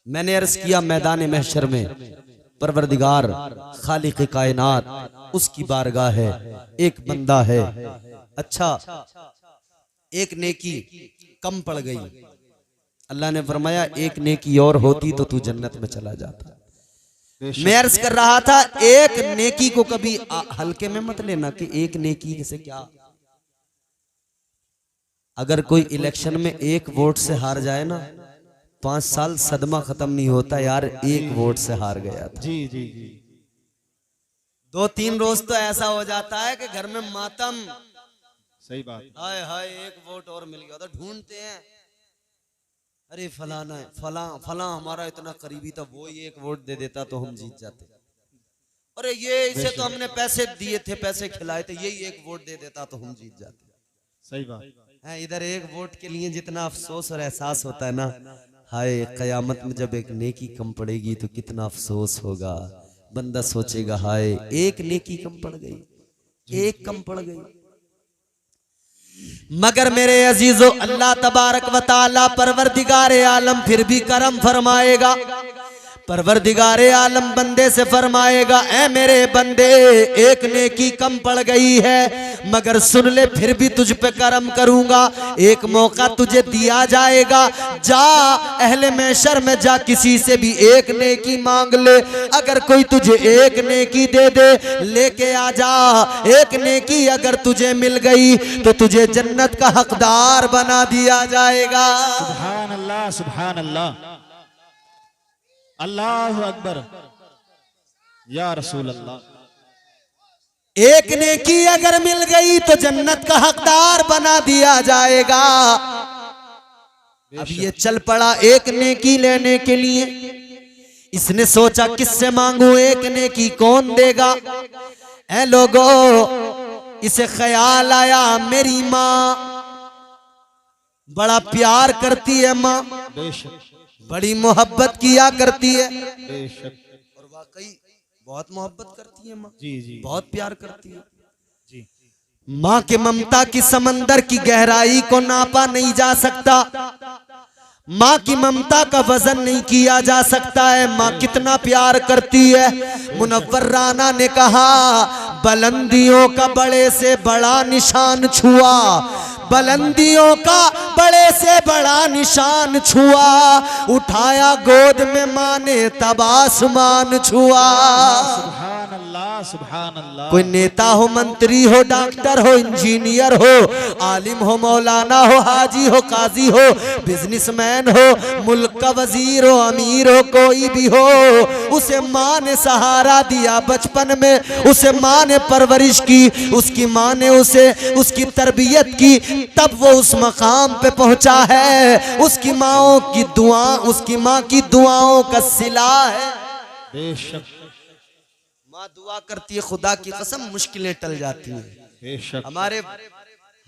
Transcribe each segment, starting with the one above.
मैंने अर्ज किया मैदान महशर में परवरदिगार खालिक कायनात उसकी बारगाह है, एक बंदा है, अच्छा एक नेकी कम पड़ गई, अल्लाह ने फरमाया एक नेकी और होती तो तू जन्नत में चला जाता। मैं अर्ज कर रहा था एक नेकी को कभी हल्के में मत लेना कि एक नेकी से क्या, अगर कोई इलेक्शन में एक वोट से हार जाए ना 5 साल सदमा खत्म नहीं होता यार, एक वोट से हार गया था। जी जी जी 2-3 रोज तो ऐसा हो जाता है कि घर में मातम, सही बात। हाय हाय एक वोट और मिल गया, तो ढूंढते हैं अरे फलाना है, फला हमारा इतना करीबी था, वो ही एक वोट दे देता तो हम जीत जाते, अरे ये इसे तो हमने पैसे दिए थे, पैसे खिलाए थे, यही एक वोट दे देता तो हम जीत जाते। सही बात है, इधर एक वोट के लिए जितना अफसोस और एहसास होता है ना, हाय कयामत में जब एक नेकी कम पड़ेगी तो कितना अफसोस होगा। बंदा सोचेगा हाय एक नेकी कम पड़ गई, एक कम पड़ गई। मगर मेरे अजीजों अल्लाह तबारक व तआला परवरदिगारे आलम फिर भी करम फरमाएगा। परवरदिगारे आलम बंदे से फरमाएगा ऐ मेरे बंदे एक नेकी कम पड़ गई है, मगर सुन ले फिर भी तुझ पे करम करूंगा, एक मौका तुझे दिया जाएगा, जा अहले महशर में जा किसी से भी एक नेकी मांग ले, अगर कोई तुझे एक नेकी दे दे लेके आ जा, एक नेकी अगर तुझे मिल गई तो तुझे जन्नत का हकदार बना दिया जाएगा। सुभान अल्लाह सुभान अल्लाह, अल्लाह अकबर या रसूल अल्लाह। एक नेकी अगर मिल गई तो जन्नत का हकदार बना दिया जाएगा। अब ये चल पड़ा एक नेकी लेने के लिए, इसने सोचा किससे मांगू, एक नेकी कौन देगा। ऐ लोगों इसे ख्याल आया मेरी माँ बड़ा प्यार करती है, माँ बड़ी मोहब्बत किया करती है, और वाकई बहुत मोहब्बत करती है माँ, जी जी बहुत प्यार करती है जी। माँ के ममता की समंदर की गहराई को नापा नहीं जा सकता, माँ की ममता का वजन नहीं किया जा सकता है। माँ कितना प्यार करती है। मुनव्वर राना ने कहा बुलंदियों का बड़े से बड़ा निशान छुआ, बुलंदियों का बड़े से बड़ा निशान छुआ, उठाया गोद में माँ ने तब आसमान छुआ। सुभान अल्लाह सुभान अल्लाह। कोई नेता हो, मंत्री हो, डॉक्टर हो, इंजीनियर हो, आलिम हो, मौलाना हो, हाजी हो, काजी हो, बिजनेसमैन हो, मुल्क का वजीर हो, अमीर हो, कोई भी हो, उसे माँ ने सहारा दिया बचपन में, उसे माँ ने परवरिश की, उसकी माँ ने उसे उसकी तरबियत की, तब वो उस मकाम पे पहुंचा है। उसकी माँओं की दुआ, उसकी माँ की दुआओं का सिला है। बेशक माँ दुआ करती है, खुदा की कसम मुश्किलें टल जाती हैं। बेशक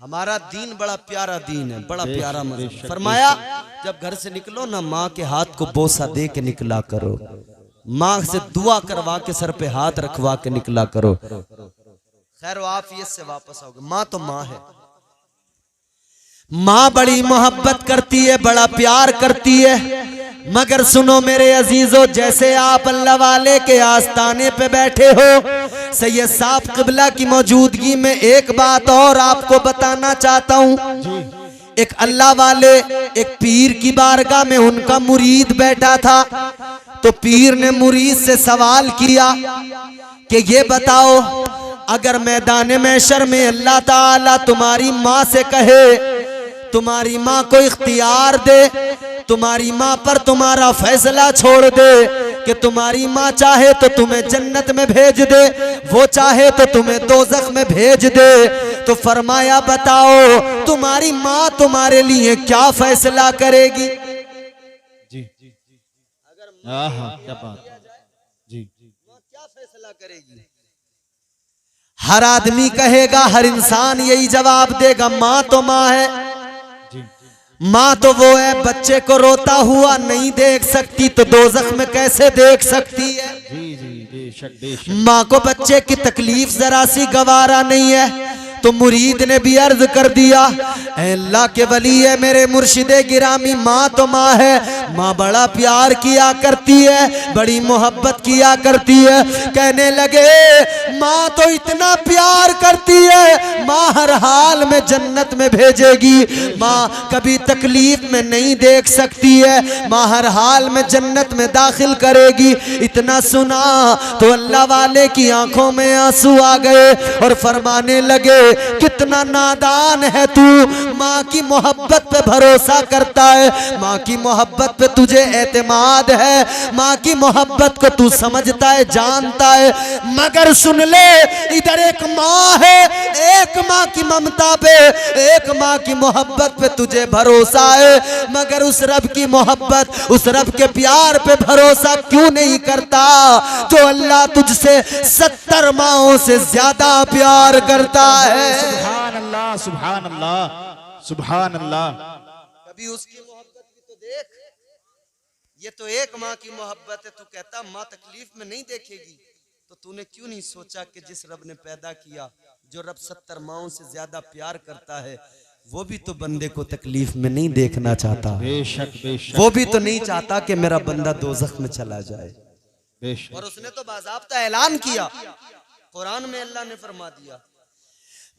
हमारा दीन बड़ा प्यारा दीन है, बड़ा प्यारा मज़हब। फरमाया जब घर से निकलो ना माँ के हाथ को बोसा दे के निकला करो, माँ से दुआ करवा के सर पे हाथ रखवा के निकला करो, खैर आफियत से वापस आओगे। माँ तो माँ है, माँ बड़ी मोहब्बत करती है, बड़ा प्यार करती है। मगर सुनो मेरे अजीजों, जैसे आप अल्लाह वाले के आस्ताने पे बैठे हो, सैयद साहब क़िबला की मौजूदगी में एक बात और आपको बताना चाहता हूँ। एक अल्लाह वाले एक पीर की बारगाह में उनका मुरीद बैठा था, तो पीर ने मुरीद से सवाल किया कि ये बताओ अगर मैदान महशर में अल्लाह ताला तुम्हारी माँ से कहे, तुम्हारी माँ को इख्तियार दे, तुम्हारी माँ पर तुम्हारा फैसला छोड़ दे कि तुम्हारी माँ चाहे तो तुम्हें जन्नत में भेज दे, वो चाहे तो तुम्हें दोज़ख में भेज दे, तो फरमाया बताओ तुम्हारी माँ तुम्हारे लिए क्या फैसला करेगी। जी अगर क्या बात जी क्या फैसला करेगी। हर आदमी कहेगा, हर इंसान यही जवाब देगा, माँ तो माँ है, माँ तो वो है बच्चे को रोता हुआ नहीं देख सकती तो दोज़ख में कैसे देख सकती है। जी जी बेशक बेशक। माँ को बच्चे की तकलीफ जरा सी गवारा नहीं है, तो मुरीद ने भी अर्ज कर दिया, ऐ अल्लाह के वली है मेरे मुर्शिदे गिरामी, माँ तो माँ है, माँ बड़ा प्यार किया करती है, बड़ी मोहब्बत किया करती है। कहने लगे माँ तो इतना प्यार करती है, माँ हर हाल में जन्नत में भेजेगी, माँ कभी तकलीफ में नहीं देख सकती है, माँ हर हाल में जन्नत में दाखिल करेगी। इतना सुना तो अल्लाह वाले की आंखों में आंसू आ गए और फरमाने लगे कितना नादान है तू, माँ की मोहब्बत पे भरोसा करता है, माँ की मोहब्बत पे तुझे एतमाद है, माँ की मोहब्बत को तू समझता है, जानता है, मगर सुन ले इधर एक माँ है, एक माँ की ममता पे, एक माँ की मोहब्बत पे तुझे भरोसा है, मगर उस रब की मोहब्बत, उस रब के प्यार पे भरोसा क्यों नहीं करता जो अल्लाह तुझसे 70 माओं से ज्यादा प्यार करता है। सुभान अल्लाह, सुभान अल्लाह, सुभान अल्लाह। कभी उसकी मोहब्बत भी तो देख, ये तो एक माँ की मोहब्बत है, तू कहता माँ तकलीफ में नहीं देखेगी, तो तूने क्यों नहीं सोचा कि जिस रब ने पैदा किया, जो रब 70 माओं से ज्यादा प्यार करता है, वो भी तो बंदे को तकलीफ में नहीं देखना चाहता, बेशक बेशक, वो भी तो नहीं चाहता कि मेरा बंदा दोज़ख में चला जाए। बेशक। और उसने तो बाज़ाब्ता ऐलान किया, कुरान में अल्लाह ने फरमा दिया,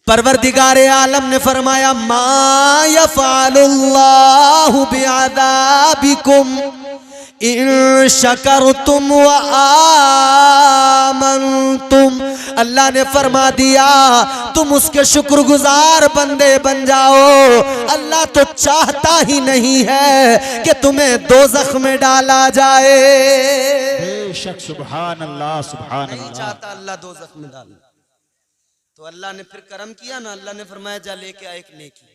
परवरदिगारे आलम ने फरमाया मा यफ़अलुल्लाहु बिअज़ाबिकुम इन शकरतुम व आमनतुम। अल्लाह ने फरमा दिया तुम उसके शुक्रगुजार बंदे बन जाओ, अल्लाह तो चाहता ही नहीं है कि तुम्हें दोज़ख में डाला जाए, बेशक। सुभान अल्लाह, सुभान नहीं अल्लाह। चाहता अल्लाह दोज़ख में डालना। तो अल्लाह ने फिर करम किया ना, अल्लाह ने फरमाया जा लेके आ एक नेकी।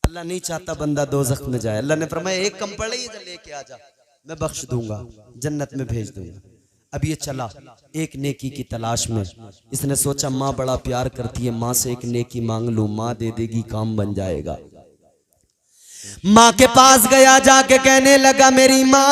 अल्लाह नहीं चाहता बंदा दोज़ख में जाए, अल्लाह ने फरमाया एक कम पड़े जा लेके आ जा, मैं बख्श दूंगा, जन्नत में भेज दूंगा। अब ये चला एक नेकी की तलाश में, इसने सोचा माँ बड़ा प्यार करती है, माँ से एक नेकी मांग लूं, माँ दे देगी, काम बन जाएगा। माँ के पास गया, जाके कहने लगा मेरी माँ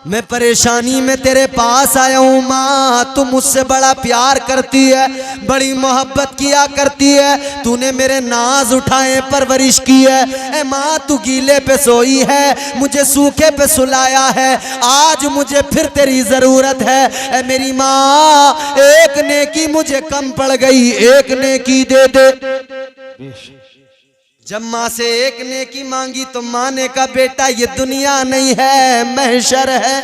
मैं परेशानी में तेरे पास आया हूँ, माँ तू मुझसे बड़ा प्यार करती है, बड़ी मोहब्बत किया करती है, तूने मेरे नाज उठाए, परवरिश की है, ए माँ तू गीले पे सोई है, मुझे सूखे पे सुलाया है, आज मुझे फिर तेरी जरूरत है, ए मेरी माँ एक नेकी मुझे कम पड़ गई, एक नेकी दे दे। बेशक। जब माँ से एक नेकी मांगी तो माँ ने कहा बेटा ये दुनिया नहीं है, महशर है,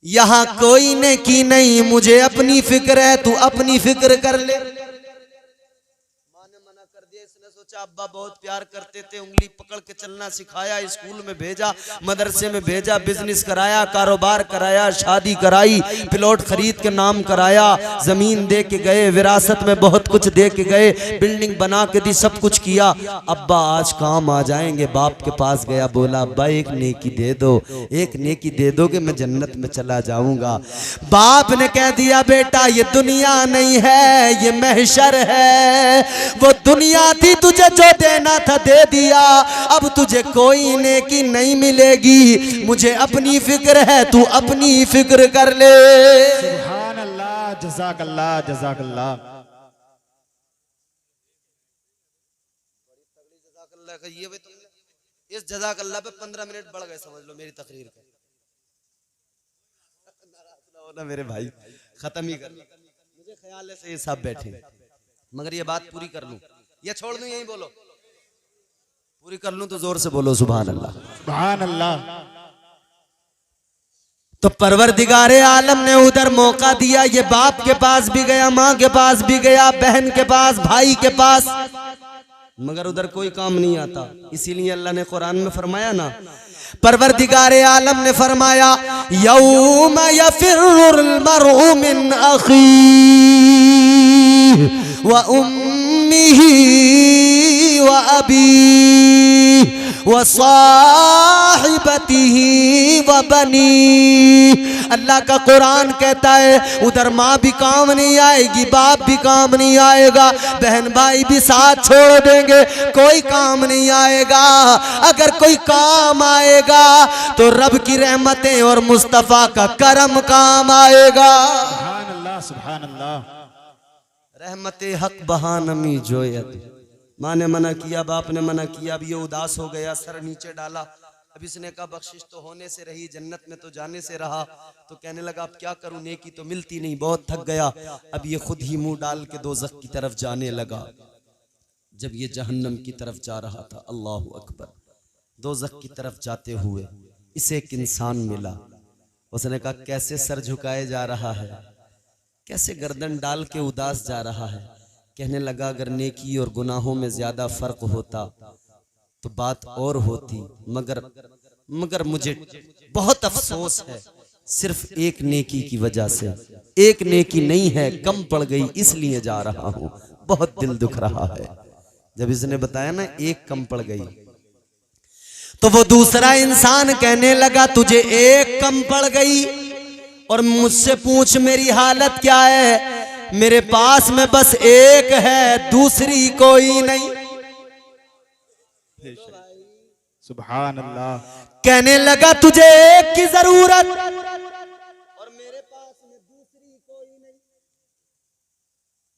यहाँ कोई नेकी नहीं, मुझे अपनी फिक्र है, तू अपनी फिक्र कर ले। माँ ने मना कर दिया, इसने सोचा अब्बा बहुत प्यार करते थे, उंगली पकड़ के चलना सिखाया, स्कूल में भेजा, मदरसे में भेजा, बिजनेस कराया, कारोबार कराया, शादी कराई, प्लॉट खरीद के नाम कराया, जमीन दे के गए, विरासत में बहुत कुछ दे के गए, बिल्डिंग बना के दी, सब कुछ किया। अब्बा आज काम आ जाएंगे, बाप के पास गया, बोला अब्बा एक नेकी दे दो, एक नेकी दे दो कि मैं जन्नत में चला जाऊंगा। बाप ने कह दिया बेटा ये दुनिया नहीं है, ये महशर है, वो दुनिया थी तुझे जो देना था दे दिया, अब तुझे कोई नेकी नहीं मिलेगी, मुझे अपनी फिक्र है, तू अपनी फिक्र कर ले। सुभान अल्लाह, जज़ाकल्लाह, जज़ाकल्लाह। ये भी तुमने इस जज़ाकल्लाह पे 15 मिनट बढ़ गए, समझ लो मेरी तकरीर के। नाराज ना होना मेरे भाई, खत्म ही कर, मुझे ख्याल है से ये सब बैठे, मगर ये बात पूरी कर लूं या छोड़ दूं, यही बोलो, पूरी कर लूं तो जोर से बोलो सुभान अल्लाह, सुभान अल्लाह। तो परवरदिगारे आलम ने उधर मौका दिया, ये बाप के पास भी गया, माँ के पास भी गया, बहन के पास, भाई के पास, मगर उधर कोई काम नहीं आता। इसीलिए अल्लाह ने कुरान में फरमाया ना, परवरदिगारे आलम ने फरमाया यौम यफिर्रुल मर'उ मिन अखीह व उम्मिही व अबीह व साहिबतिही व बनी। अल्लाह का कुरान कहता है उधर माँ भी काम नहीं आएगी, बाप भी काम नहीं आएगा, बहन भाई भी साथ छोड़ देंगे, कोई काम नहीं आएगा। अगर कोई काम आएगा तो रब की रहमतें और मुस्तफ़ा का करम काम आएगा। सुभान अल्लाह, सुभान अल्लाह। रहमत हक बहानमी जोयत। माँ ने मना किया, बाप ने मना किया, अब ये उदास हो गया, सर नीचे डाला। अब इसने कहा बख्शिश तो होने से रही, जन्नत में तो जाने से रहा। तो कहने लगा अब क्या करूं, नेकी तो मिलती नहीं, बहुत थक गया। अब ये खुद ही मुंह डाल के दोज़ख की तरफ जाने लगा। जब ये जहन्नम की तरफ जा रहा था, अल्लाहु अकबर, दोज़ख की तरफ जाते हुए इसे एक इंसान मिला। उसने कहा कैसे सर झुकाए जा रहा है, कैसे गर्दन डाल के उदास जा रहा है। कहने लगा अगर नेकी और गुनाहों में ज्यादा फर्क होता तो बात और होती, मगर मुझे बहुत अफसोस है, सिर्फ एक नेकी की वजह से, एक नेकी नहीं है, कम पड़ गई इसलिए जा रहा हूं, बहुत दिल दुख रहा है। जब इसने बताया ना एक कम पड़ गई, तो वो दूसरा इंसान कहने लगा तुझे एक कम पड़ गई और मुझसे पूछ मेरी हालत क्या है, मेरे पास में बस एक है, दूसरी कोई नहीं। सुभान अल्लाह। कहने लगा तुझे एक की जरूरत और मेरे पास में दूसरी कोई नहीं।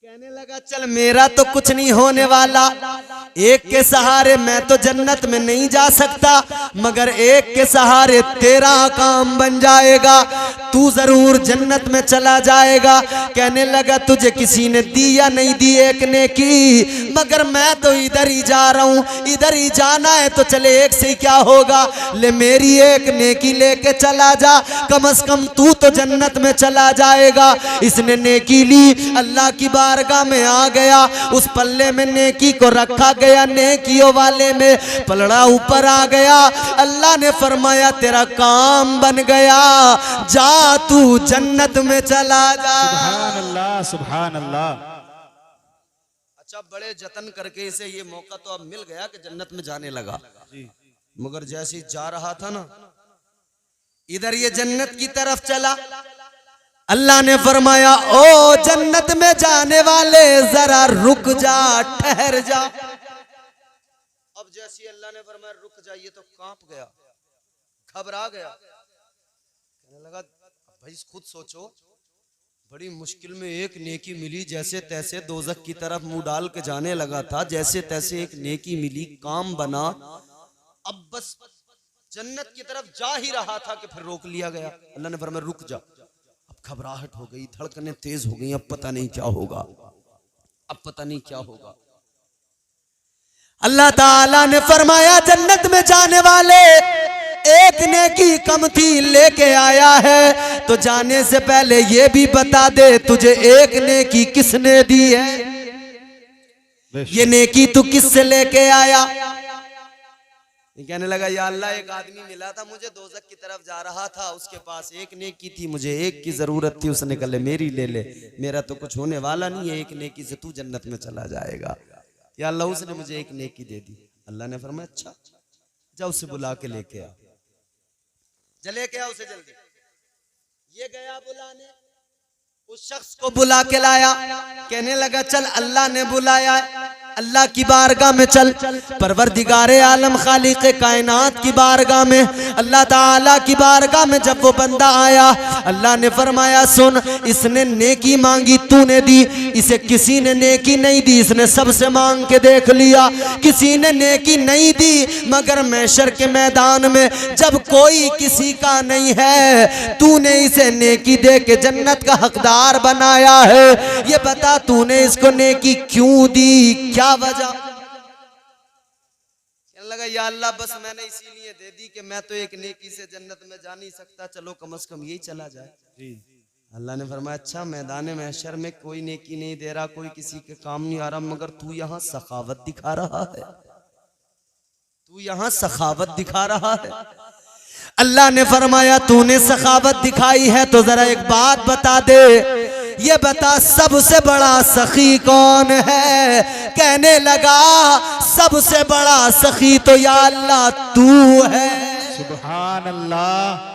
कहने लगा चल मेरा तो कुछ नहीं होने वाला, एक के सहारे मैं तो जन्नत में नहीं जा सकता, मगर एक के सहारे तेरा काम बन जाएगा, तू जरूर जन्नत में चला जाएगा। कहने लगा तुझे किसी ने दी या नहीं दी एक नेकी, मगर मैं तो इधर ही जा रहा हूं, इधर ही जाना है तो चले एक से क्या होगा, ले मेरी एक नेकी लेके चला जा, कम से कम तू तो जन्नत में चला जाएगा। इसने नेकी ली, अल्लाह की बारगाह में आ गया, उस पल्ले में नेकी को रखा गया, नेकियों वाले में पलड़ा ऊपर आ गया। अल्लाह ने फरमाया तेरा काम बन गया, जा तू जन्नत में चला जा। सुभान अल्लाह, सुभान अल्लाह। अच्छा बड़े जतन करके इसे ये मौका तो अब मिल गया कि जन्नत में जाने लगा, मगर जैसे ही जा रहा था ना, इधर ये जन्नत की तरफ चला। अल्लाह ने फरमाया ओ जन्नत में जाने वाले जरा रुक जा, ठहर जा। अब जैसे अल्लाह ने फरमाया रुक जा, ये तो कांप गया, घबरा गया। कहने लगा भाई खुद सोचो, बड़ी मुश्किल में एक नेकी मिली, जैसे तैसे दोज़ख की तरफ मुंह डाल के जाने लगा था, जैसे तैसे एक नेकी मिली, काम बना। अब बस जन्नत की तरफ जा ही रहा था कि फिर रोक लिया गया। अल्लाह ने फरमाया रुक जा। अब घबराहट हो गई, धड़कनें तेज हो गई, अब पता नहीं क्या होगा, अब पता नहीं क्या होगा। अल्लाह ताला ने फरमाया जन्नत में जाने वाले एक नेकी कम थी, लेके आया है, तो जाने से पहले ये भी बता दे तुझे एक नेकी किसने दी है, ये नेकी तू किससे लेके आया। कहने लगा या अल्लाह एक आदमी मिला था मुझे, दोज़ख की तरफ जा रहा था, उसके पास एक नेकी थी, मुझे एक की जरूरत थी, उसने कहा ले मेरी ले ले, मेरा तो कुछ होने वाला नहीं है, एक नेकी से तू जन्नत में चला जाएगा। या अल्लाह उसने मुझे एक नेकी दे दी। अल्लाह ने फरमाया अच्छा जा उसे बुला के लेके आ, चले के आ उसे जल्दी। ये गया बुलाने, उस शख्स को बुला के लाया। कहने लगा चल अल्लाह ने बुलाया, अल्लाह की बारगाह में चल, परवरदिगारे आलम खालिक़े कायनात की बारगाह में, अल्लाह ताला की बारगाह में जब वो बंदा आया, अल्लाह ने फरमाया सुन, इसने नेकी मांगी तूने दी, इसे किसी ने नेकी नहीं दी, इसने सबसे मांग के देख लिया, किसी ने नेकी नहीं दी, मगर महशर के मैदान में जब कोई किसी का नहीं है, तूने इसे नेकी दे के जन्नत का हकदार बनाया है। ये बता तूने इसको नेकी क्यों दी, क्या वजह। कहने लगा या अल्लाह बस मैंने इसीलिए दे दी कि मैं तो एक नेकी से जन्नत में जा नहीं सकता, चलो कम से कम यही चला जाए। अल्लाह ने फरमाया अच्छा मैदान महशर में कोई नेकी नहीं दे रहा, कोई किसी के काम नहीं आ रहा, मगर तू यहाँ सखावत दिखा रहा है, तू यहाँ सखावत दिखा रहा है। अल्लाह ने फरमाया तूने सखावत दिखाई है तो जरा एक बात बता दे, ये बता सबसे बड़ा सखी कौन है। कहने लगा सबसे बड़ा सखी तो या अल्लाह तू है। सुभान अल्लाह।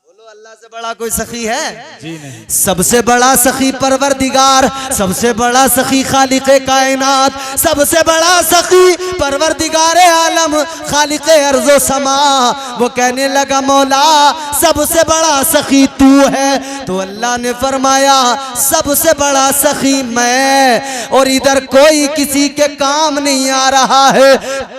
बोलो अल्लाह से बड़ा कोई सखी है? जी नहीं। सबसे बड़ा सखी परवरदिगार, सबसे बड़ा सखी खालिक़े कायनात, सबसे बड़ा सखी परवरदिगारे आलम खालिक़े अर्ज़ो समा। वो कहने लगा मौला सबसे बड़ा सखी तू है। तो अल्लाह ने फरमाया सबसे बड़ा सखी मैं, और इधर कोई किसी के काम नहीं आ रहा है।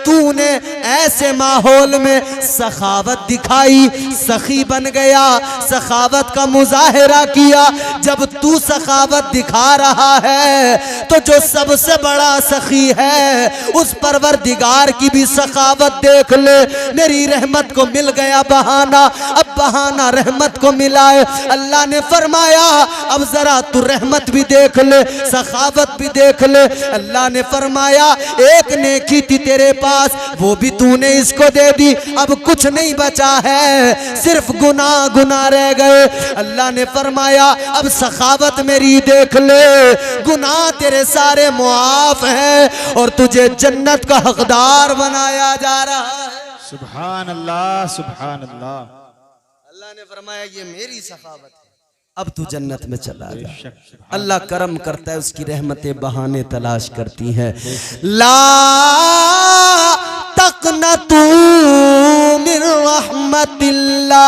तूने ऐसे माहौल में सखावत दिखाई, सखी बन गया, सखावत का मुजाहिरा किया। जब तू सखावत दिखा रहा है तो जो सबसे बड़ा सखी है उस परवरदिगार की भी सखावत देख ले। मेरी रहमत को मिल गया बहाना, अब बहाना रहमत को मिला है। अल्लाह ने फरमाया अब जरा तू रहमत भी देख ले, सखावत भी देख ले। अल्लाह ने फरमाया एक नेकी थी तेरे पास, वो भी तूने इसको दे दी, अब कुछ नहीं बचा है, सिर्फ गुनाह गुनाह रह गए। अल्लाह ने फरमाया अब सखावत मेरी देख ले, गुनाह तेरे सारे मुआफ हैं और तुझे जन्नत का हकदार बनाया जा रहा है। सुभान अल्लाह, सुभान अल्लाह। अल्लाह ने फरमाया ये मेरी सखावत है, अब तू जन्नत में चला जा। अल्लाह करम करता है, उसकी रहमतें बहाने तलाश करती हैं। ला तक़नतू मिन रहमतिल्लाह,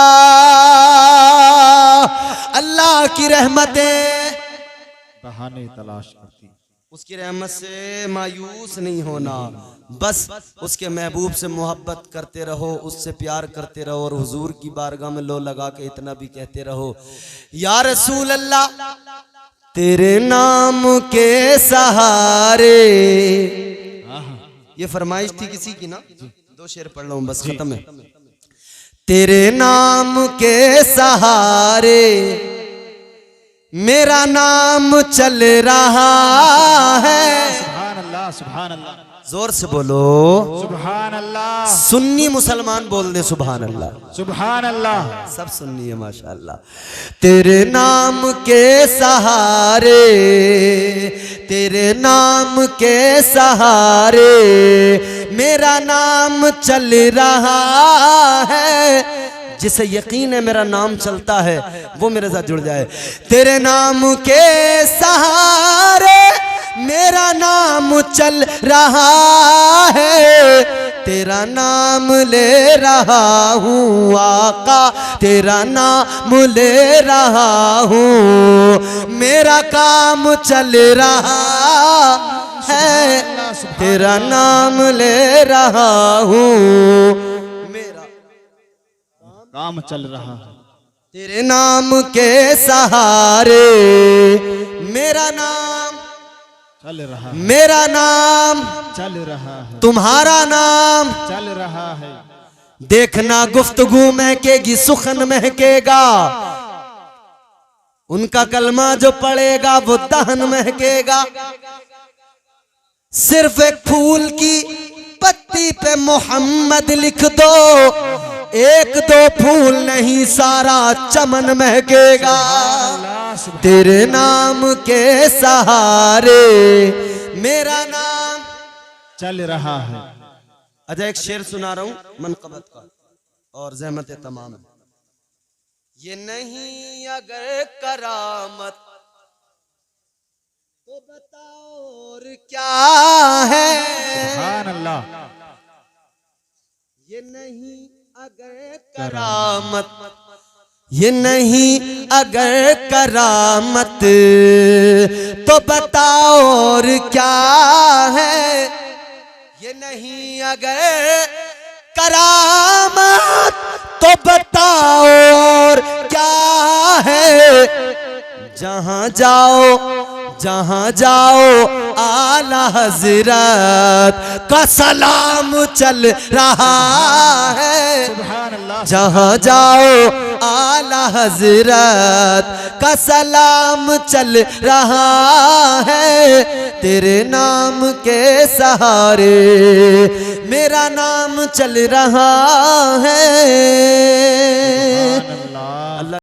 अल्लाह की रहमतें बहाने तलाश करती, उसकी रहमत से मायूस नहीं होना, बस उसके महबूब से मोहब्बत करते रहो, उससे प्यार करते रहो और हुजूर की बारगाह में लो लगा के इतना भी कहते रहो या रसूल अल्लाह तेरे नाम के सहारे। ये फरमाइश थी किसी की ना, दो शेर पढ़ लो बस खत्म है। तेरे नाम के सहारे मेरा नाम चल रहा है। सुभान अल्लाह, सुभान अल्लाह। जोर से बोलो सुभान अल्लाह। सुन्नी मुसलमान बोल दे सुभान अल्लाह, सुभान अल्लाह। सब सुन्नी है माशाअल्लाह। तेरे नाम के सहारे, तेरे नाम के सहारे मेरा नाम चल रहा है। जिसे यकीन है मेरा नाम चलता है वो मेरे साथ जुड़ जाए। तेरे नाम के सहारे मेरा नाम चल रहा है, तेरा नाम ले रहा हूँ आका, तेरा नाम ले रहा हूँ, मेरा काम चल रहा है, तेरा नाम ले रहा हूँ, मेरा काम चल रहा है। तेरे नाम के सहारे मेरा नाम चल रहा है, मेरा नाम चल रहा है, तुम्हारा नाम चल रहा है। देखना गुफ्तगू महकेगी, सुखन महकेगा, उनका कलमा जो पड़ेगा वो दहन महकेगा। सिर्फ एक फूल की पत्ती पे मोहम्मद लिख दो, एक दो फूल नहीं सारा चमन महकेगा। तेरे नाम के सहारे मेरा नाम चल रहा है। अच्छा एक शेर सुना रहा हूं मनकबत का और ज़हमत तमाम। ये नहीं अगर करामत तो बताओ और क्या है। सुभान अल्लाह। ये नहीं अगर करामत, ये नहीं अगर करामत तो बताओ और क्या है। ये नहीं अगर करामत तो बताओ और क्या है। जहां जाओ जहां जाओ आला हजरत का सलाम चल रहा है। सुभान अल्लाह। जहां जाओ आला हजरत का सलाम चल रहा है। तेरे नाम के सहारे मेरा नाम चल रहा है।